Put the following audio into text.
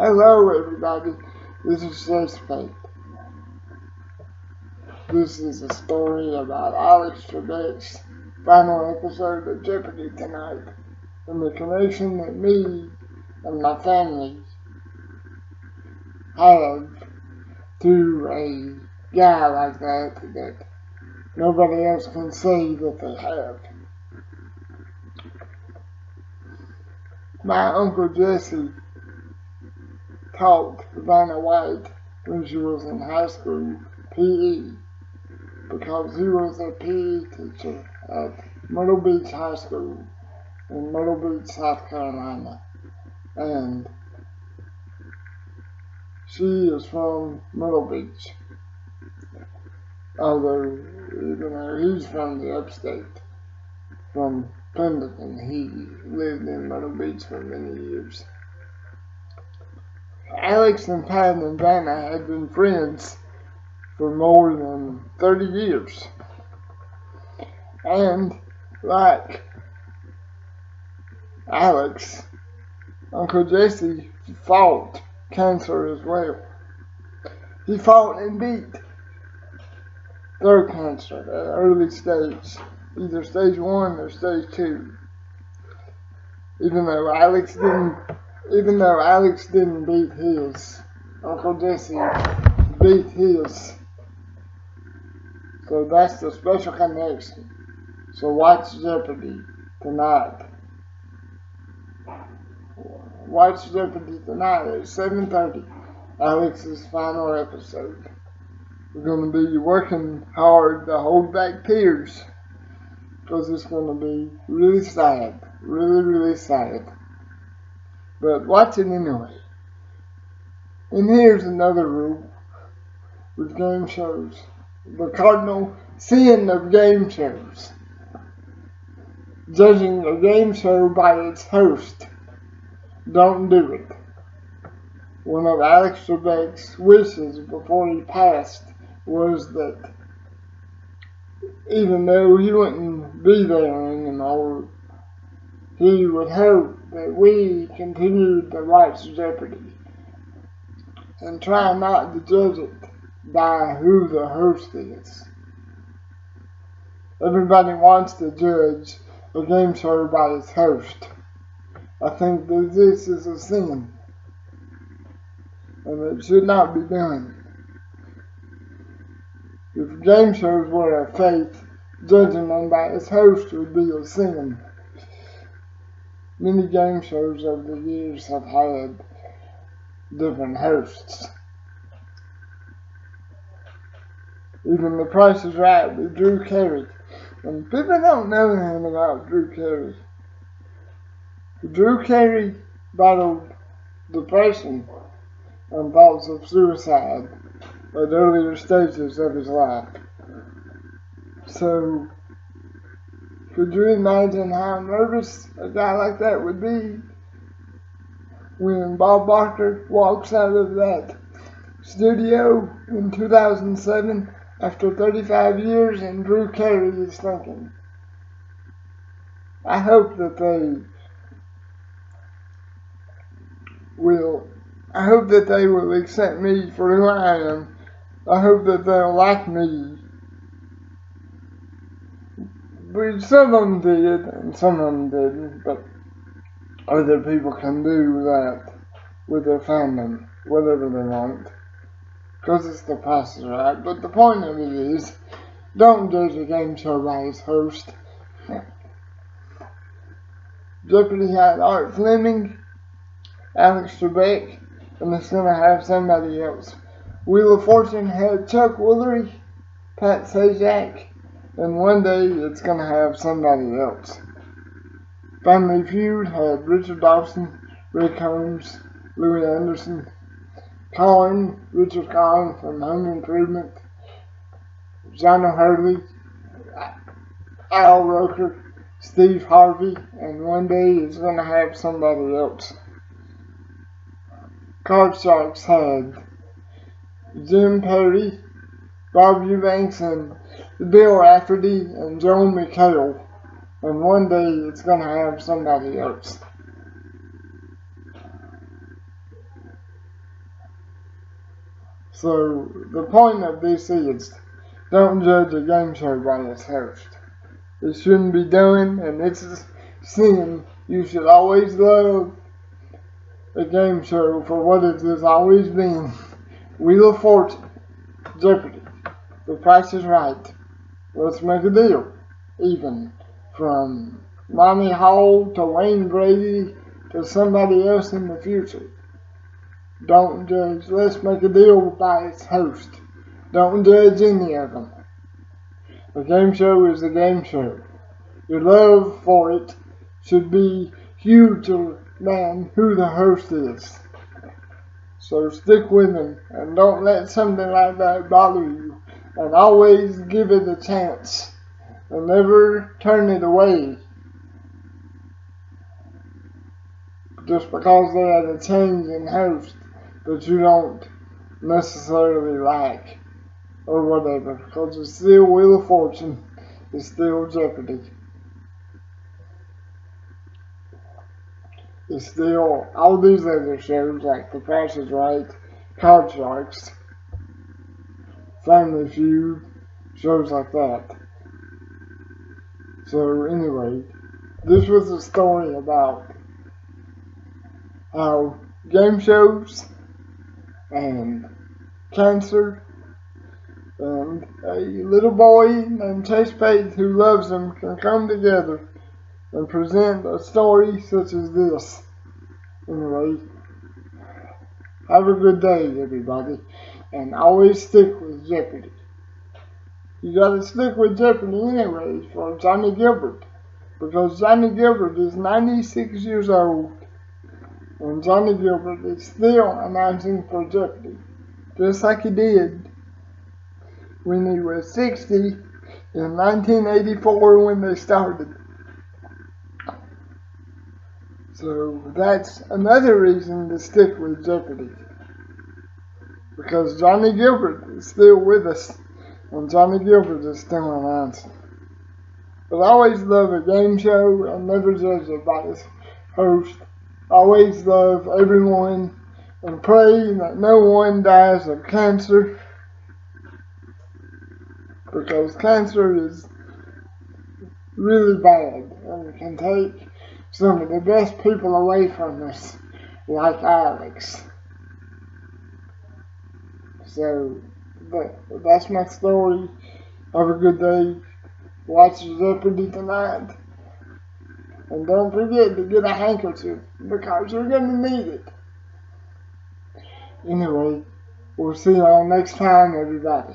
Hello everybody, this is Trebek. This is a story about Alex Trebek's final episode of Jeopardy tonight, and the connection that me and my family have to a guy like that nobody else can say that they have. My Uncle Jesse taught Vanna White when she was in high school PE, because he was a PE teacher at Myrtle Beach High School in Myrtle Beach, South Carolina. And she is from Myrtle Beach, although even though he's from the upstate, from Pendleton. He lived in Myrtle Beach for many years. Alex and Pat and Vanna had been friends for more than 30 years. And like Alex, Uncle Jesse fought cancer as well. He fought and beat throat cancer at an early stage, either stage 1 or stage 2. Even though Alex didn't beat his, Uncle Jesse beat his. So that's the special connection. So watch Jeopardy tonight. Watch Jeopardy tonight at 7:30. Alex's final episode. We're going to be working hard to hold back tears, because it's going to be really sad. Really sad. But watch it anyway. And here's another rule with game shows. The cardinal sin of game shows: judging a game show by its host. Don't do it. One of Alex Trebek's wishes before he passed was that even though he wouldn't be there anymore, he would hope that we continued to watch Jeopardy and try not to judge it by who the host is. Everybody wants to judge a game show by its host. I think that this is a sin, and it should not be done. If game shows were a faith, judging them by its host would be a sin. Many game shows over the years have had different hosts. Even The Price is Right with Drew Carey. And people don't know anything about Drew Carey. Drew Carey battled depression and thoughts of suicide at earlier stages of his life. So, could you imagine how nervous a guy like that would be when Bob Barker walks out of that studio in 2007 after 35 years and Drew Carey is thinking, I hope that they will accept me for who I am. I hope that they'll like me. But some of them did, and some of them didn't, but other people can do that with their fandom, whatever they want, because it's The Price is Right. But the point of it is, don't judge a game show by its host. Jeopardy had Art Fleming, Alex Trebek, and it's going to have somebody else. Wheel of Fortune had Chuck Woolery, Pat Sajak, and one day it's going to have somebody else. Family Feud had Richard Dawson, Rick Holmes, Louis Anderson, Richard Collin from Home Improvement, Johnny Hurley, Al Roker, Steve Harvey, and one day it's going to have somebody else. Card Sharks had Jim Perry, Bob Eubanks, and Bill Rafferty, and Joel McHale, and one day it's going to have somebody else. So the point of this is, don't judge a game show by its host. It shouldn't be done, and it's a sin. You should always love a game show for what it has always been. Wheel of Fortune, Jeopardy, The Price is Right, Let's Make a Deal, even from Monty Hall to Wayne Brady to somebody else in the future. Don't judge Let's Make a Deal by its host. Don't judge any of them. A game show is a game show. Your love for it should be huger than who the host is. So stick with them and don't let something like that bother you. And always give it a chance. And never turn it away just because they had a change in host that you don't necessarily like or whatever, because it's still Wheel of Fortune, it's still Jeopardy, it's still all these other shows like The Price is Right, Card Sharks, Family Feud, shows like that. So anyway, this was a story about how game shows and cancer and a little boy named Chase Pate who loves them can come together and present a story such as this. Anyway, have a good day, everybody, and always stick with Jeopardy. You gotta stick with Jeopardy anyway for Johnny Gilbert, because Johnny Gilbert is 96 years old. And Johnny Gilbert is still announcing for Jeopardy, just like he did when he was 60 in 1984 when they started. So that's another reason to stick with Jeopardy, because Johnny Gilbert is still with us, and Johnny Gilbert is still announcing. But I always love a game show and never judge it by its host. Always love everyone and pray that no one dies of cancer, because cancer is really bad and can take some of the best people away from us, like Alex. So that's my story. Have a good day. Watch Jeopardy tonight. And don't forget to get a handkerchief, because you're going to need it. Anyway, we'll see y'all next time, everybody.